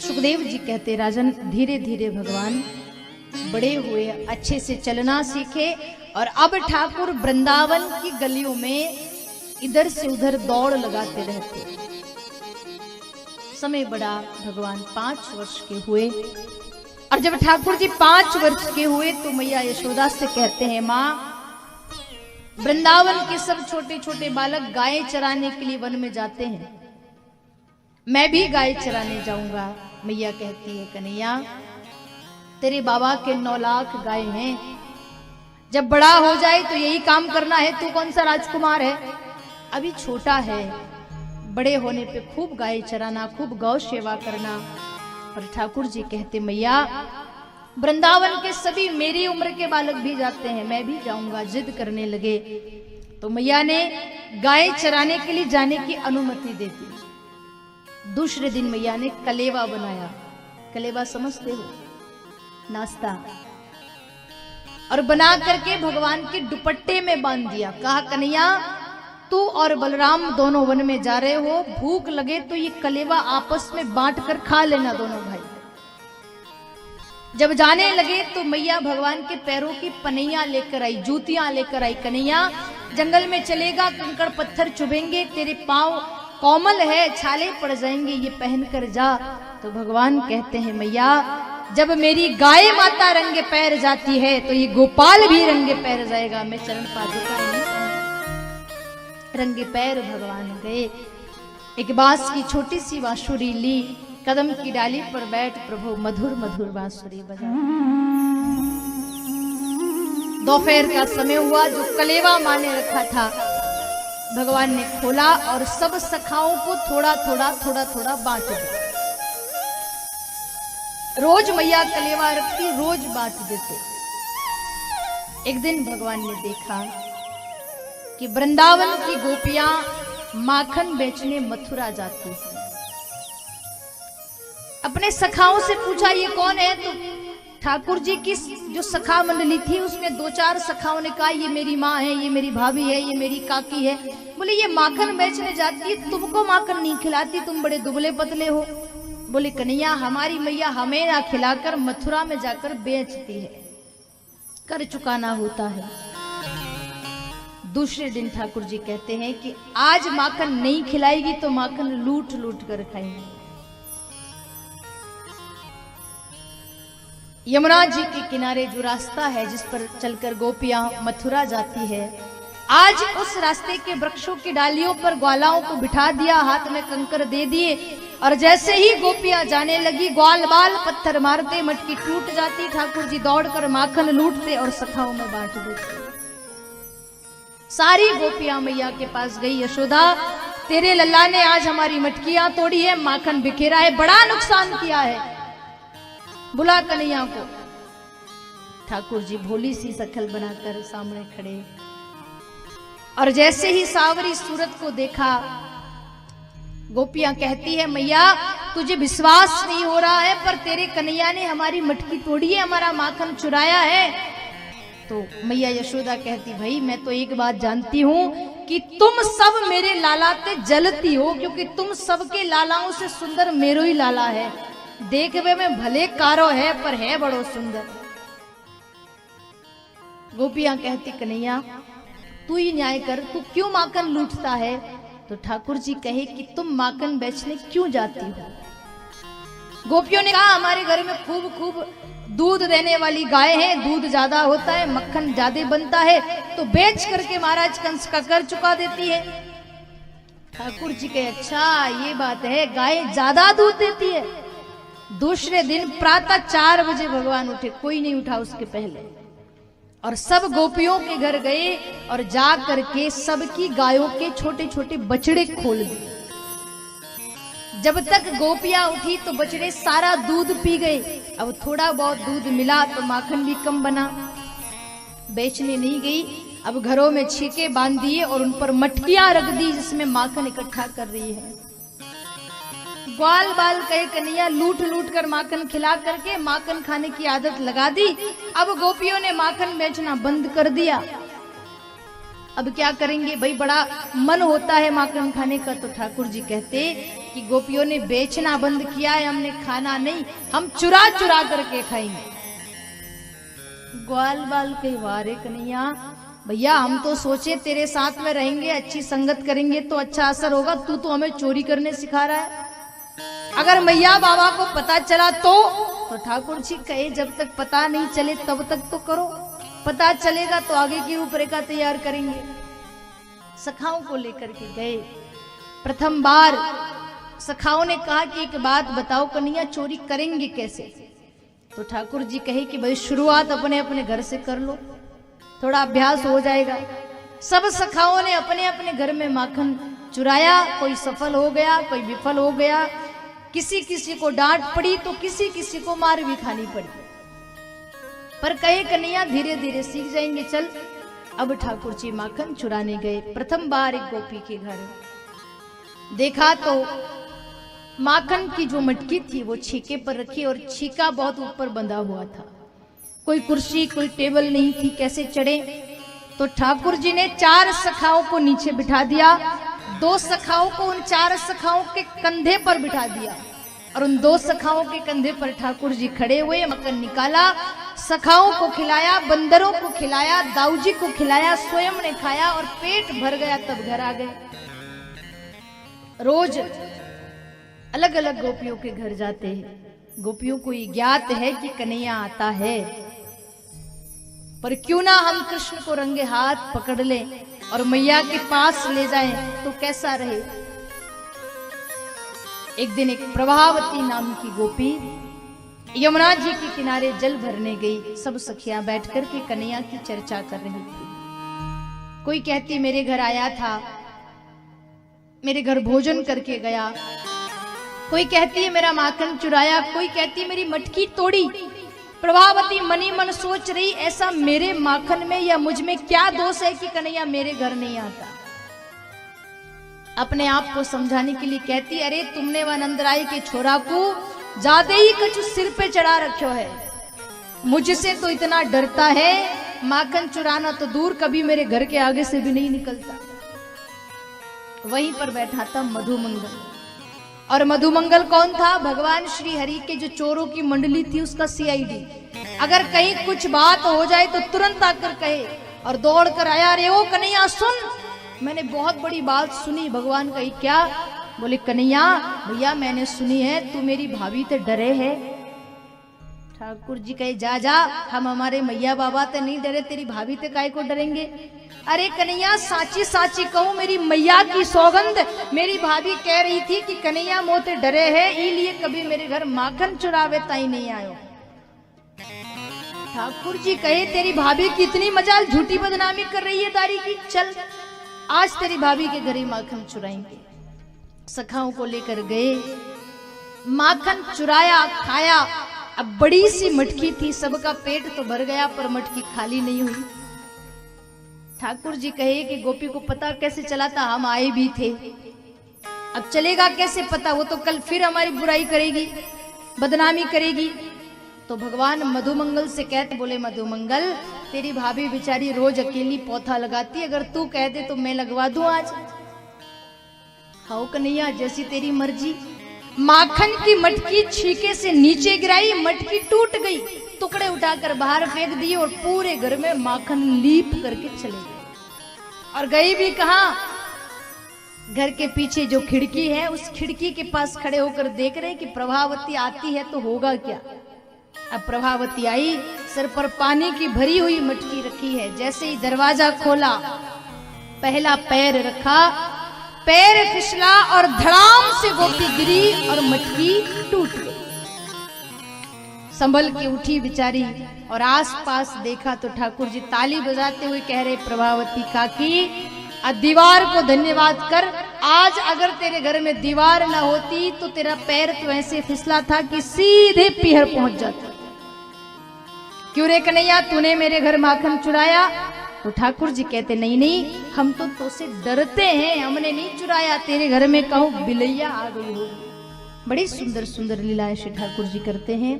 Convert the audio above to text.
सुखदेव जी कहते राजन धीरे धीरे भगवान बड़े हुए, अच्छे से चलना सीखे और अब ठाकुर वृंदावन की गलियों में इधर से उधर दौड़ लगाते रहते। समय बड़ा, भगवान 5 वर्ष के हुए और जब ठाकुर जी 5 वर्ष के हुए तो मैया यशोदा से कहते हैं, माँ वृंदावन के सब छोटे छोटे बालक गाय चराने के लिए वन में जाते हैं, मैं भी गाय चराने जाऊंगा। मैया कहती है, कन्हैया तेरे बाबा के 9 लाख गाय हैं, जब बड़ा हो जाए तो यही काम करना है, तू कौन सा राजकुमार है, अभी छोटा है, बड़े होने पे खूब गाय चराना, खूब गौ सेवा करना। पर ठाकुर जी कहते, मैया वृंदावन के सभी मेरी उम्र के बालक भी जाते हैं, मैं भी जाऊंगा, जिद करने लगे तो मैया ने गाय चराने के लिए जाने की अनुमति दे दी। दूसरे दिन मैया ने कलेवा बनाया, कलेवा समझते हो, नाश्ता, और बना करके भगवान के दुपट्टे में बांध दिया। कहा, कन्हैया तू और बलराम दोनों वन में जा रहे हो, भूख लगे तो ये कलेवा आपस में बांट कर खा लेना दोनों भाई। जब जाने लगे तो मैया भगवान के पैरों की पनैया लेकर आई, जूतियां लेकर आई। कन्हैया जंगल में चलेगा, कंकड़ पत्थर चुभेंगे, तेरे पांव कोमल है, छाले पड़ जाएंगे, ये पहन कर जा। तो भगवान कहते हैं, मैया जब मेरी गाय माता रंगे पैर जाती है तो ये गोपाल भी रंगे पैर जाएगा। मैं चरण पादुका नहीं, रंगे पैर भगवान गए। एक बांस की छोटी सी बांसुरी ली, कदम की डाली पर बैठ प्रभु मधुर मधुर बांसुरी बजा। दोपहर का समय हुआ, जो कलेवा माँ ने रखा था भगवान ने खोला और सब सखाओं को थोड़ा थोड़ा थोड़ा थोड़ा बांट दिया। रोज मैया कलेवा रखती, रोज बांट देते। एक दिन भगवान ने देखा कि वृंदावन की गोपियां माखन बेचने मथुरा जाती हैं। अपने सखाओं से पूछा, ये कौन है? तो ठाकुर जी की जो सखा मंडली थी उसमें 2-4 सखाओं ने कहा, ये मेरी माँ है, ये मेरी भाभी है, ये मेरी काकी है। बोले ये माखन बेचने जाती है, तुमको माखन नहीं खिलाती, तुम बड़े दुबले पतले हो। बोले कन्हैया हमारी मैया हमें ना खिलाकर मथुरा में जाकर बेचती है, कर चुकाना होता है। दूसरे दिन ठाकुर जी कहते हैं कि आज माखन नहीं खिलाएगी तो माखन लूट लूट कर खाएंगे। यमुना जी के किनारे जो रास्ता है जिस पर चलकर गोपियां मथुरा जाती है, आज उस रास्ते के वृक्षों की डालियों पर ग्वालाओं को बिठा दिया, हाथ में कंकर दे दिए और जैसे ही गोपियां जाने लगी, ग्वाल बाल पत्थर मारते, मटकी टूट जाती, ठाकुर जी दौड़कर माखन लूटते और सखाओं में बांट देते। सारी गोपियां मैया के पास गई, यशोदा तेरे लल्ला ने आज हमारी मटकियां तोड़ी है, माखन बिखेरा है, बड़ा नुकसान किया है, बुला कन्हैया को। ठाकुर जी भोली सी शकल बनाकर सामने खड़े और जैसे ही सावरी सूरत को देखा, गोपियां कहती है, मैया तुझे विश्वास नहीं हो रहा है पर तेरे कन्हैया ने हमारी मटकी तोड़ी है, हमारा माखन चुराया है। तो मैया यशोदा कहती, भाई मैं तो एक बात जानती हूं कि तुम सब मेरे लाला ते जलती हो, क्योंकि तुम सबके लालाओं से सुंदर मेरो ही लाला है। देखवे में भले कारो है पर है बड़ो सुंदर। गोपियां कहती, कन्हैया तू ही न्याय कर, तू क्यों माखन लूटता है? तो ठाकुर जी कहे कि तुम माखन बेचने क्यों जाती हो? गोपियों ने कहा, हमारे घर में खूब खूब दूध देने वाली गाय है, दूध ज्यादा होता है, मक्खन ज्यादा बनता है, तो बेच करके महाराज कंस का कर चुका देती है। ठाकुर जी कहे, अच्छा ये बात है, गाय ज्यादा दूध देती है। दूसरे दिन प्रातः 4 बजे भगवान उठे, कोई नहीं उठा उसके पहले, और सब गोपियों के घर गए और जा करके सबकी गायों के छोटे छोटे बछड़े खोल दिए। जब तक गोपियां उठी तो बछड़े सारा दूध पी गए। अब थोड़ा बहुत दूध मिला तो माखन भी कम बना, बेचने नहीं गई। अब घरों में छीके बांध दिए और उन पर मटकियां रख दी जिसमें माखन इकट्ठा कर रही है। ग्वाल बाल कहे, कन्हैया लूट लूट कर माखन खिला करके माखन खाने की आदत लगा दी। अब गोपियों ने माखन बेचना बंद कर दिया। अब क्या करेंगे भाई, बड़ा मन होता है माखन खाने का। तो ठाकुर जी कहते कि गोपियों ने बेचना बंद किया है, हमने खाना नहीं, हम चुरा चुरा करके खाएंगे। ग्वाल बाल के वारे कन्हैया, भैया हम तो सोचे तेरे साथ में रहेंगे, अच्छी संगत करेंगे तो अच्छा असर होगा, तू तो हमें चोरी करने सिखा रहा है। अगर मैया बाबा को पता चला तो ठाकुर जी कहे जब तक पता नहीं चले तब तक तो करो, पता चलेगा तो आगे की रूपरेखा तैयार करेंगे। सखाओं को लेकर के गए। प्रथम बार सखाओं ने कहा कि एक बात बताओ कन्हैया, चोरी करेंगे कैसे? तो ठाकुर जी कहे कि भाई शुरुआत अपने अपने घर से कर लो, थोड़ा अभ्यास हो जाएगा। सब सखाओं ने अपने अपने घर में माखन चुराया, कोई सफल हो गया, कोई विफल हो गया, किसी किसी को डांट पड़ी तो किसी किसी को मार भी खानी पड़ी, पर कहे कन्हैया धीरे धीरे सीख जाएंगे, चल। अब ठाकुर जी माखन चुराने गए। प्रथम बार एक गोपी के घर देखा तो माखन की जो मटकी थी वो छीके पर रखी और छीका बहुत ऊपर बंधा हुआ था। कोई कुर्सी कोई टेबल नहीं थी, कैसे चढ़े? तो ठाकुर जी ने 4 सखाओं को नीचे बिठा दिया, 2 सखाओं को उन 4 सखाओं के कंधे पर बिठा दिया और उन 2 सखाओं के कंधे पर ठाकुर जी खड़े हुए। मक्खन निकाला, सखाओं को खिलाया, बंदरों को खिलाया, दाऊजी को खिलाया, स्वयं ने खाया और पेट भर गया, तब घर आ गए। रोज अलग अलग गोपियों के घर जाते हैं। गोपियों को ये ज्ञात है कि कन्हैया आता है, पर क्यों ना हम कृष्ण को रंगे हाथ पकड़ लें और मैया के पास ले जाएं तो कैसा रहे। एक दिन एक प्रभावती नाम की गोपी यमुना जी के किनारे जल भरने गई। सब सखियां बैठ कर के कन्हैया की चर्चा कर रही थी। कोई कहती मेरे घर आया था, मेरे घर भोजन करके गया, कोई कहती है मेरा माखन चुराया, कोई कहती है मेरी मटकी तोड़ी। प्रभावती मनी मन सोच रही ऐसा मेरे माखन में या मुझ में क्या दोष है कि कन्हैया मेरे घर नहीं आता। अपने आप को समझाने के लिए कहती अरे तुमने वह नंदराय के छोरा को ज्यादा ही कछु सिर पे चढ़ा रखो है, मुझसे तो इतना डरता है, माखन चुराना तो दूर कभी मेरे घर के आगे से भी नहीं निकलता। वहीं पर बैठा था मधुमंगल, और मधुमंगल कौन था? भगवान श्री हरि के जो चोरों की मंडली थी उसका सीआईडी। अगर कहीं कुछ बात हो जाए तो तुरंत आकर कहे और दौड़ कर आया, अरे ओ कन्हैया सुन, मैंने बहुत बड़ी बात सुनी। भगवान कही क्या? बोले कन्हैया भैया मैंने सुनी है तू मेरी भाभी ते डरे है। ठाकुर जी कहे जा जा, हम हमारे मैया बाबा ते नहीं डरे, तेरी भाभी ते काहे को डरेंगे? अरे कन्हैया साची साची कहूं, मेरी मैया की सौगंध, मेरी भाभी कह रही थी कि कन्हैया मोते डरे है, इसलिए कभी मेरे घर माखन चुरावे ताई नहीं आयो। ठाकुर जी कहे तेरी भाभी की इतनी मजाल, झूठी बदनामी कर रही है दारी की, चल आज तेरी भाभी के घर ही माखन चुराएंगे। सखाओं को लेकर गए, माखन चुराया, खाया। अब बड़ी सी मटकी थी, सबका पेट तो भर गया पर मटकी खाली नहीं हुई। ठाकुर जी कहे कि गोपी को पता कैसे चला था? हम आए भी थे, अब चलेगा कैसे पता? वो तो कल फिर हमारी बुराई करेगी, बदनामी करेगी। तो भगवान मधुमंगल से कहते, बोले मधुमंगल तेरी भाभी बेचारी रोज अकेली पौधा लगाती, अगर तू कह दे तो मैं लगवा दूं आज। हाउ कन्हैया जैसी तेरी मर्जी। माखन की मटकी छीके से नीचे गिराई, मटकी टूट गई, टुकड़े उठाकर बाहर फेंक दिए और पूरे घर में माखन लीप करके चले गए। और गई भी कहां? घर के पीछे जो खिड़की है उस खिड़की के पास खड़े होकर देख रहे कि प्रभावती आती है तो होगा क्या। अब प्रभावती आई, सिर पर पानी की भरी हुई मटकी रखी है। जैसे ही दरवाजा खोला, पहला पैर रखा, पैर फिसला और धड़ाम से गोपी गिरी और मटकी टूट गई। संभल के उठी बेचारी और आसपास देखा तो ठाकुर जी ताली बजाते हुए कह रहे, प्रभावती काकी दीवार को धन्यवाद कर, आज अगर तेरे घर में दीवार ना होती तो तेरा पैर तो ऐसे फिसला था कि सीधे पीहर पहुंच जाता। क्यों रे कन्हैया तूने मेरे घर माखन चुराया? तो ठाकुर जी कहते नहीं नहीं, हम तो तुझसे डरते हैं, हमने नहीं चुराया, तेरे घर में कहूं बिलैया आ गई होगी। बड़ी सुंदर सुंदर लीलाएं श्री ठाकुर जी करते हैं।